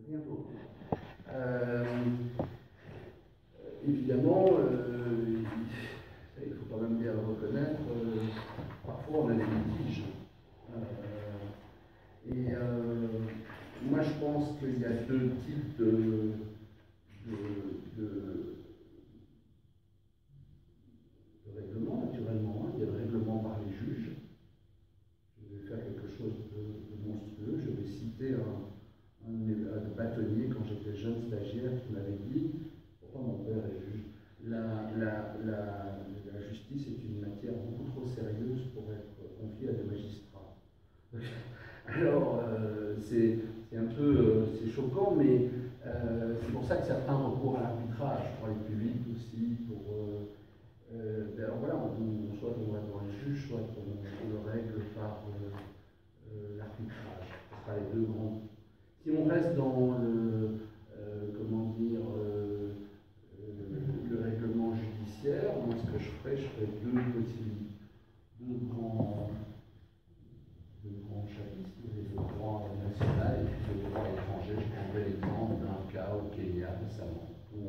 rien d'autre. Évidemment, il faut quand même bien le reconnaître, parfois on a des litiges. Moi je pense qu'il y a deux types de règlements, naturellement. Il y a le règlement par les juges. Je vais faire quelque chose de monstrueux. Je vais citer un bâtonnier quand j'étais jeune stagiaire qui m'avait dit, pourtant mon père est juge, la justice est une matière beaucoup trop sérieuse pour être confiée à des magistrats. Alors, c'est un peu c'est choquant, mais c'est pour ça que certains recourent à l'arbitrage pour aller plus vite aussi, alors voilà, soit on va devant les juges, soit on le règle par l'arbitrage. Ce sera les deux grands. Si on reste dans comment dire, le règlement judiciaire, moi ce que je ferais deux grands chapitres, le droit national et puis le droit étranger. Je prendrai l'exemple d'un cas au Kenya récemment, où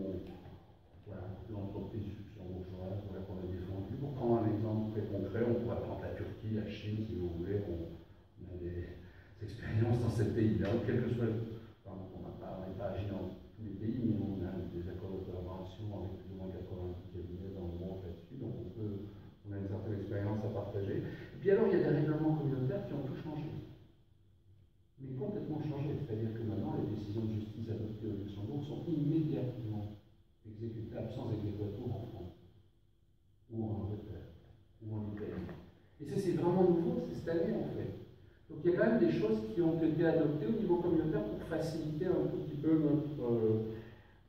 l'entreprise luxembourgeoise qu'on a défendue. Pour prendre un exemple très concret, on pourrait prendre la Turquie, la Chine, si vous voulez. On a des expériences dans ces pays-là, quel que soit on n'est pas agi dans tous les pays, mais on a des accords de collaboration avec plus ou moins 90 cabinets dans le monde là-dessus, donc on a une certaine expérience à partager. Et puis alors, il y a des règlements communautaires qui ont tout changé, mais complètement changé. C'est-à-dire que maintenant, les décisions de justice adoptées au Luxembourg sont immédiatement exécutables sans exéquatur en France, ou en Angleterre, ou en Italie. Et ça, c'est vraiment nouveau, c'est cette année en fait. Donc il y a quand même des choses qui ont été adoptées au niveau communautaire pour faciliter un tout petit peu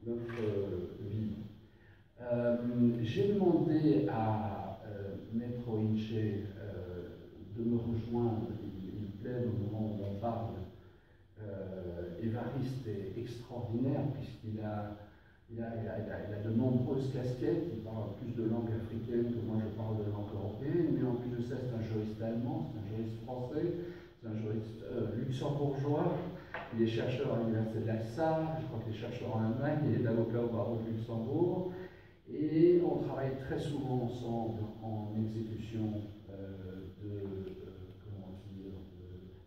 notre vie. J'ai demandé à Maître Oinche de me rejoindre, il plaît au moment où on parle. Évariste est extraordinaire puisqu'il a de nombreuses casquettes, il parle plus de langue africaine que moi je parle de langue européenne, mais en plus de ça c'est un juriste allemand, c'est un juriste français, c'est un juriste luxembourgeois, il est chercheur à l'université de la Salle, je crois qu'il est chercheur en Allemagne, il est avocat au barreau de Luxembourg, et on travaille très souvent ensemble en exécution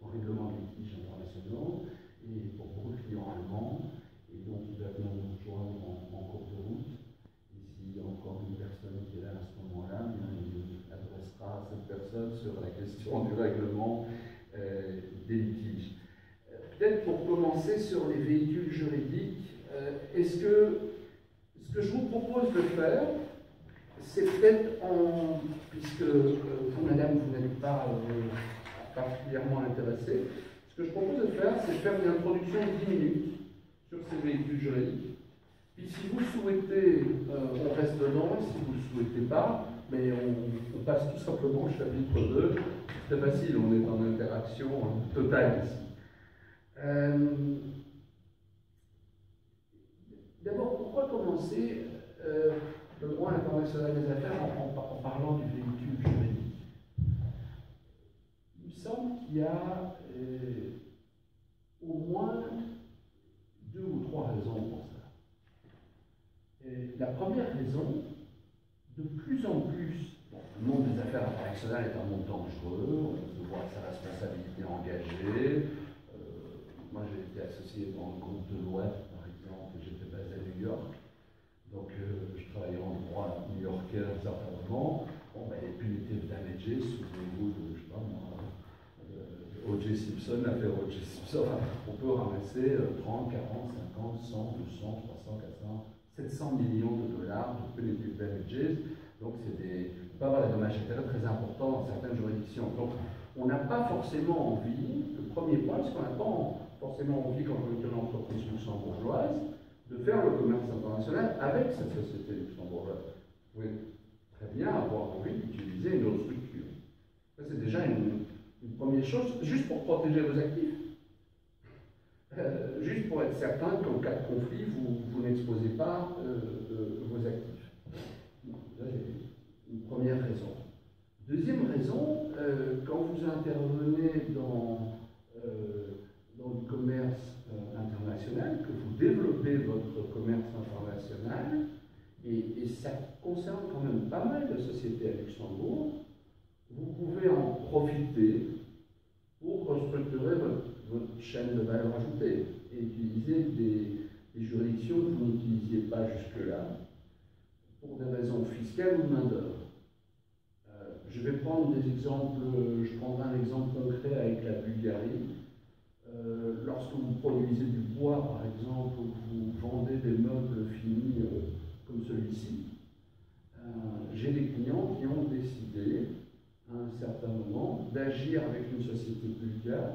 en règlement de litiges internationaux, et pour beaucoup de clients allemands, et donc il va venir nous rejoindre en cours de route. Et s'il y a encore une personne qui est là à ce moment-là, il adressera à cette personne sur la question du règlement des litiges. Peut-être pour commencer sur les véhicules juridiques, ce que je vous propose de faire, c'est peut-être puisque vous, madame, vous n'êtes pas particulièrement intéressée, ce que je propose de faire, c'est de faire une introduction de 10 minutes sur ces véhicules juridiques. Puis si vous souhaitez, on reste dedans, si vous ne le souhaitez pas, mais on passe tout simplement au chapitre 2. C'est facile, on est en interaction totale ici. D'abord, pourquoi commencer le droit international des affaires en parlant du véhicule juridique? Il me semble qu'il y a au moins 2 ou 3 raisons pour ça. La première raison, de plus en plus, le monde des affaires internationales est un monde dangereux, on se voit sa responsabilité engagée. Moi, j'ai été associé dans le groupe de Deloitte, par exemple, et j'étais basé à New York. Donc, je travaillais en droit new-yorkais à un certain moment. Bon, les punitive damages, souvenez-vous de, je sais pas moi, O.J. Simpson, l'affaire O.J. Simpson, on peut ramasser 30, 40, 50, 100, 200, 300, 400, 700 millions de dollars de punitive damages. Donc, on peut avoir des dommages intérêts très importants dans certaines juridictions. Donc, on n'a pas forcément envie, le premier point, c'est qu'on n'a pas forcément envie, quand on est une entreprise luxembourgeoise, de faire le commerce international avec cette société luxembourgeoise. Vous pouvez très bien avoir envie d'utiliser une autre structure. Ça, c'est déjà une première chose, juste pour protéger vos actifs. Juste pour être certain qu'en cas de conflit, vous n'exposez pas vos actifs. Ça, c'est une première raison. Deuxième raison, quand vous intervenez dans le commerce international, internationale, et ça concerne quand même pas mal de sociétés à Luxembourg. Vous pouvez en profiter pour restructurer votre chaîne de valeur ajoutée et utiliser des juridictions que vous n'utilisiez pas jusque-là pour des raisons fiscales ou de main-d'œuvre. Je vais prendre des exemples, je prendrai un exemple concret avec la Bulgarie. Lorsque vous produisez du bois, par exemple, ou que vous vendez des meubles finis comme celui-ci, j'ai des clients qui ont décidé, à un certain moment, d'agir avec une société bulgare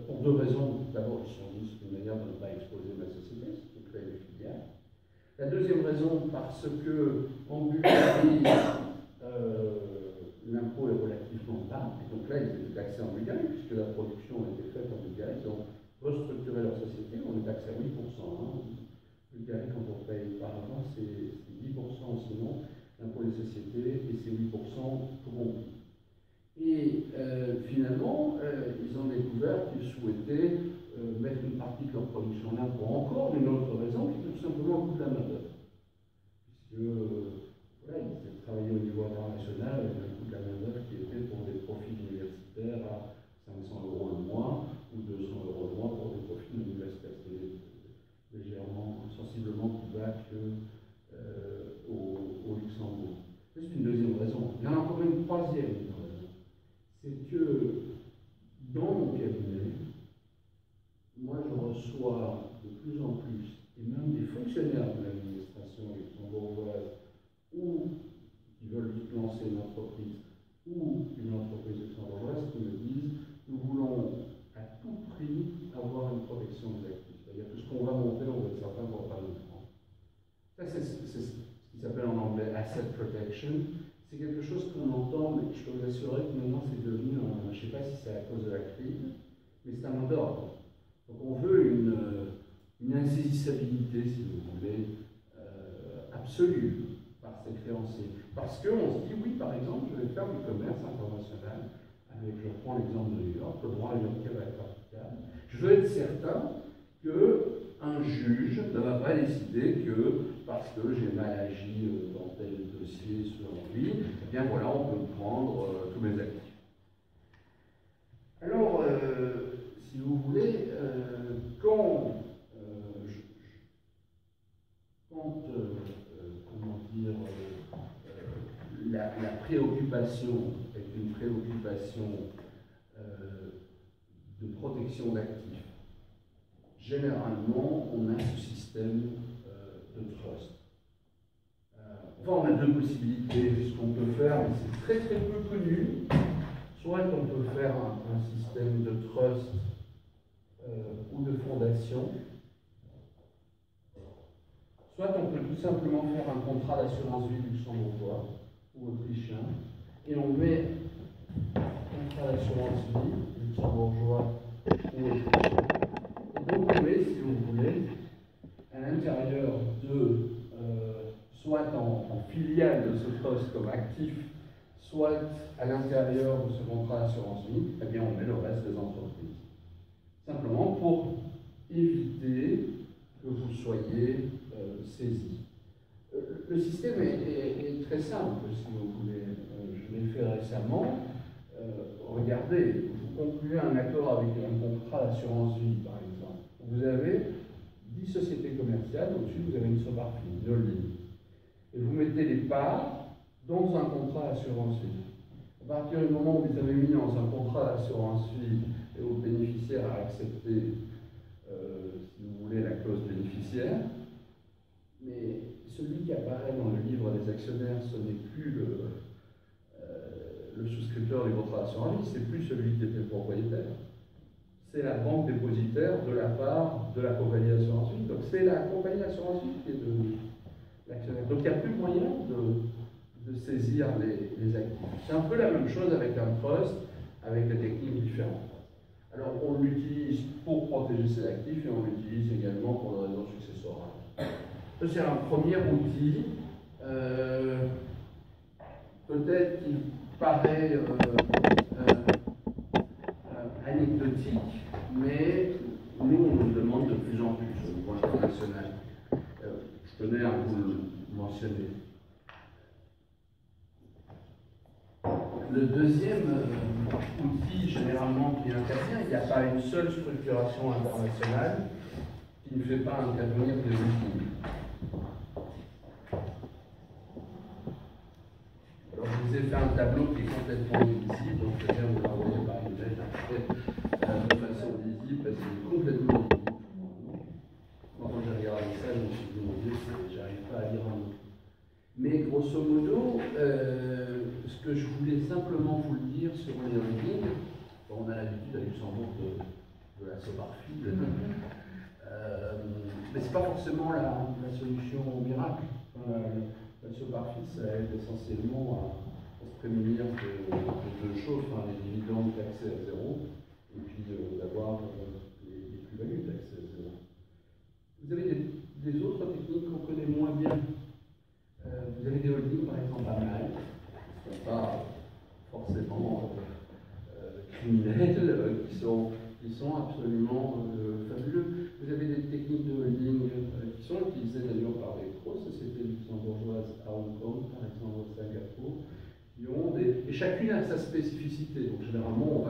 pour deux raisons. D'abord, ils se sont dit c'est une manière de ne pas exposer ma société, c'est de créer des filiales. La deuxième raison, parce que en Bulgarie, l'impôt est relativement bas, et donc là, ils étaient taxés en Bulgarie, puisque la production a été faite en Bulgarie, ils ont restructuré leur société, on est taxé à 8%. En Bulgarie, quand on paye par avant, c'est 10% sinon, l'impôt des sociétés, et c'est 8% tout compris. Et finalement, ils ont découvert qu'ils souhaitaient mettre une partie de leur production là pour encore une autre raison, qui est tout simplement le coût de la main-d'œuvre. Puisque voilà, ils travaillaient au niveau international avec un coût de la main-d'œuvre qui était pour des profils universitaires à 500 € le mois ou 200 € le mois pour des profils universitaires. C'était légèrement, sensiblement plus bas qu'au Luxembourg. C'est une deuxième raison. Il y en a encore une troisième raison. C'est que dans mon cabinet, moi je reçois de plus en plus, et même des fonctionnaires de l'administration luxembourgeoise ou qui veulent lancer une entreprise ou une entreprise luxembourgeoise qui me disent nous voulons à tout prix avoir une protection des actifs. C'est-à-dire que ce qu'on va monter, on va être certain qu'on ne va pas le prendre. Ça, c'est ce qui s'appelle en anglais asset protection. C'est quelque chose qu'on entend, mais je peux vous assurer que maintenant c'est devenu, je ne sais pas si c'est à cause de la crise, mais c'est un mot d'ordre. Donc on veut une insaisissabilité, si vous voulez, absolue par ces créanciers. Parce qu'on se dit, oui, par exemple, je vais faire du commerce international, avec, je reprends l'exemple de New York, le droit américain va être applicable. Je veux être certain qu'un juge ne va pas décider que, parce que j'ai mal agi dans tel dossier sur lui, eh bien voilà, on peut prendre tous mes actifs. Alors, si vous voulez, comment dire, la préoccupation est une préoccupation de protection d'actifs, généralement, on a ce système de trust. Enfin, on a deux possibilités de ce qu'on peut faire, mais c'est très très peu connu. Soit on peut faire un système de trust ou de fondation, soit on peut tout simplement faire un contrat d'assurance vie luxembourgeois ou autrichien, et on met un contrat d'assurance vie luxembourgeois ou autrichien. Et donc on met, si vous voulez, à l'intérieur de, soit en filiale de ce trust comme actif, soit à l'intérieur de ce contrat d'assurance vie, eh bien on met le reste des entreprises. Simplement pour éviter que vous soyez saisi. Le système est très simple, si vous voulez. Je l'ai fait récemment. Regardez, vous concluez un accord avec un contrat d'assurance vie, par exemple. Vous avez 10 sociétés commerciales, au-dessus vous avez une Sobarfin, une holding. Et vous mettez les parts dans un contrat d'assurance vie. À partir du moment où vous avez mis dans un contrat d'assurance vie et au bénéficiaire a accepté, si vous voulez, la clause bénéficiaire, mais celui qui apparaît dans le livre des actionnaires, ce n'est plus le souscripteur du contrat d'assurance vie, c'est plus celui qui était le propriétaire. C'est la banque dépositaire de la part de la compagnie d'assurance vie. Donc c'est la compagnie d'assurance vie qui est devenue l'actionnaire. Donc il n'y a plus moyen de saisir les actifs. C'est un peu la même chose avec un trust, avec des techniques différentes. Alors on l'utilise pour protéger ses actifs et on l'utilise également pour des raisons successorales. Ça c'est un premier outil. Peut-être qu'il paraît anecdotique, mais nous on nous demande de plus en plus au niveau international. mentionné. Le deuxième outil généralement qui intervient, il n'y a pas une seule structuration internationale qui ne fait pas intervenir des holdings. Alors je vous ai fait un tableau qui est complètement illisible, donc je viens vous l'envoyer par email de façon visible parce qu'il est complètement illisible. Moi, quand j'ai regardé ça, je me suis dit, mon Dieu, j'arrive pas à lire un mot. Mais grosso modo, ce que je voulais simplement vous le dire sur les holdings, on a l'habitude à Luxembourg de la SOPARFI, mais ce n'est pas forcément la solution au miracle. La SOPARFI, ça aide essentiellement à se prémunir de deux choses, les dividendes taxés à zéro, et puis d'avoir les plus-values taxées à zéro. Vous avez des autres techniques qu'on connaît moins bien. Vous avez des holdings, par exemple, à Malte, qui ne sont pas forcément criminels, qui sont absolument fabuleux. Vous avez des techniques de holding qui sont utilisées d'ailleurs par les grosses sociétés luxembourgeoises à Hong Kong, par exemple au Singapour, qui ont et chacune a sa spécificité. Donc généralement,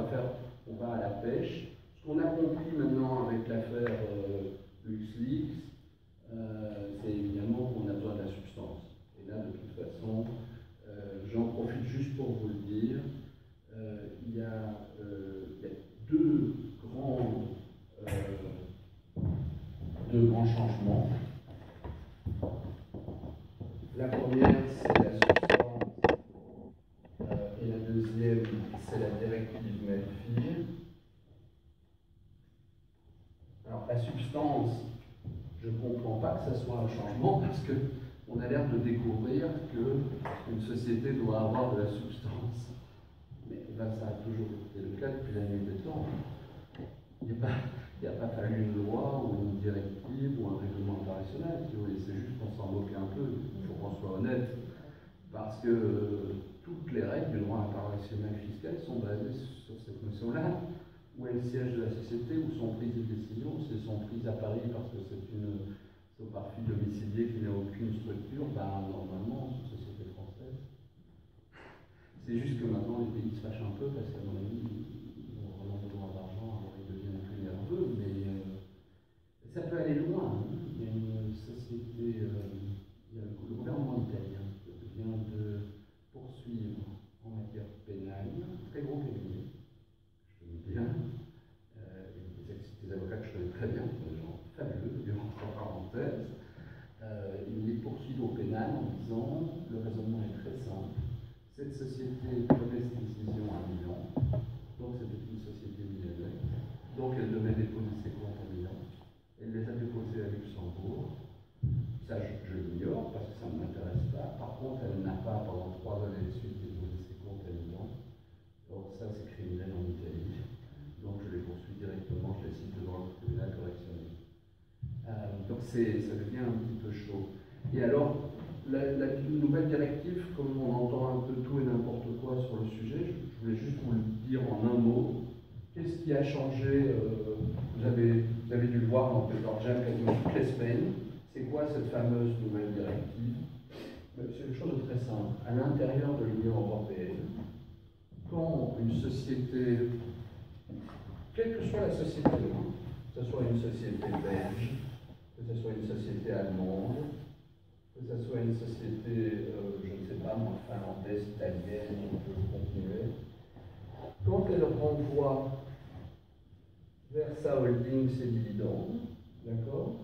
on va à la pêche. Ce qu'on a compris maintenant avec l'affaire LuxLeaks, c'est évidemment qu'on a besoin de la substance. Et là, de toute façon, j'en profite juste pour vous le dire, il y a deux grands changements. La première, c'est la substance, et la deuxième, c'est la directive MELFIR. Alors, la substance, je ne comprends pas que ça soit un changement parce qu'on a l'air de découvrir qu'une société doit avoir de la substance. Mais ça a toujours été le cas depuis la nuit des temps. Il n'y a pas fallu une loi ou une directive ou un règlement international, si vous voulez. C'est juste qu'on s'en moque un peu, il faut qu'on soit honnête. Parce que toutes les règles du droit international fiscal sont basées sur cette notion-là. Où est le siège de la société, où sont prises les décisions, si elles sont prises à Paris parce que c'est une SOPARFI domiciliée qui n'a aucune structure, normalement, c'est une société française. C'est juste que maintenant les pays se fâchent un peu parce qu'à mon avis, ils ont vraiment besoin d'argent, alors ils deviennent plus nerveux, mais ça peut aller loin. Hein. Il y a une société, il y a le gouvernement italien qui vient de poursuivre en matière pénale, un très gros cabinet. Bien, des avocats que je connais très bien, des gens fabuleux, entre parenthèses, ils les poursuivent au pénal en disant le raisonnement est très simple. Cette société prenait ses décisions à Milan, donc c'était une société milanaise, donc elle devait déposer ses comptes à Milan. Elle les a déposés à Luxembourg. Ça, je l'ignore parce que ça ne m'intéresse pas. Par contre, elle n'a pas pendant 3 années de suite déposé ses comptes à Milan. Or, ça, c'est criminel en Italie. Donc je les poursuis directement, je les cite devant le tribunal correctionnel. Donc ça devient un petit peu chaud. Et alors, la nouvelle directive, comme on entend un peu tout et n'importe quoi sur le sujet, je voulais juste vous le dire en un mot. Qu'est-ce qui a changé vous avez dû le voir dans Peter Jam quasiment toutes les semaines. C'est quoi cette fameuse nouvelle directive? C'est quelque chose de très simple. À l'intérieur de l'Union européenne, quand une société, quelle que soit la société, que ce soit une société belge, que ce soit une société allemande, que ce soit une société, je ne sais pas, moi, finlandaise, italienne, on peut continuer, quand elle renvoie vers sa holding ses dividendes, d'accord,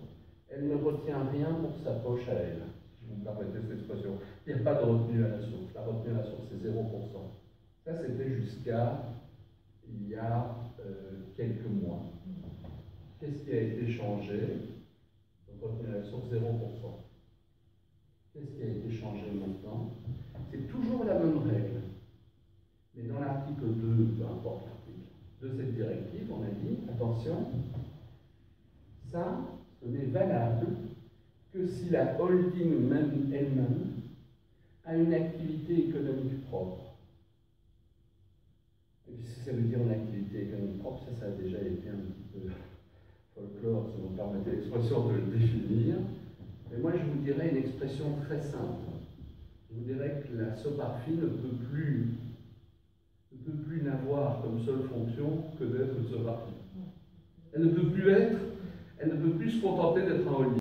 elle ne retient rien pour sa poche à elle, si vous me permettez cette expression. Il n'y a pas de retenue à la source. La retenue à la source, c'est 0%. Ça, c'était jusqu'à il y a quelques mois. Qu'est-ce qui a été changé? Donc, retenue à la source, 0%. Qu'est-ce qui a été changé maintenant? C'est toujours la même règle. Mais dans l'article 2, peu importe l'article, de cette directive, on a dit, attention, ça, ce n'est valable que si la holding même elle-même a une activité économique propre. Et puis, si ça veut dire une activité économique propre, ça a déjà été un petit peu folklore, si vous me permettez l'expression de le définir. Mais moi, je vous dirais une expression très simple. Je vous dirais que la soparphie ne peut plus n'avoir comme seule fonction que d'être une soparphie. Elle ne peut plus se contenter d'être un Hollywood.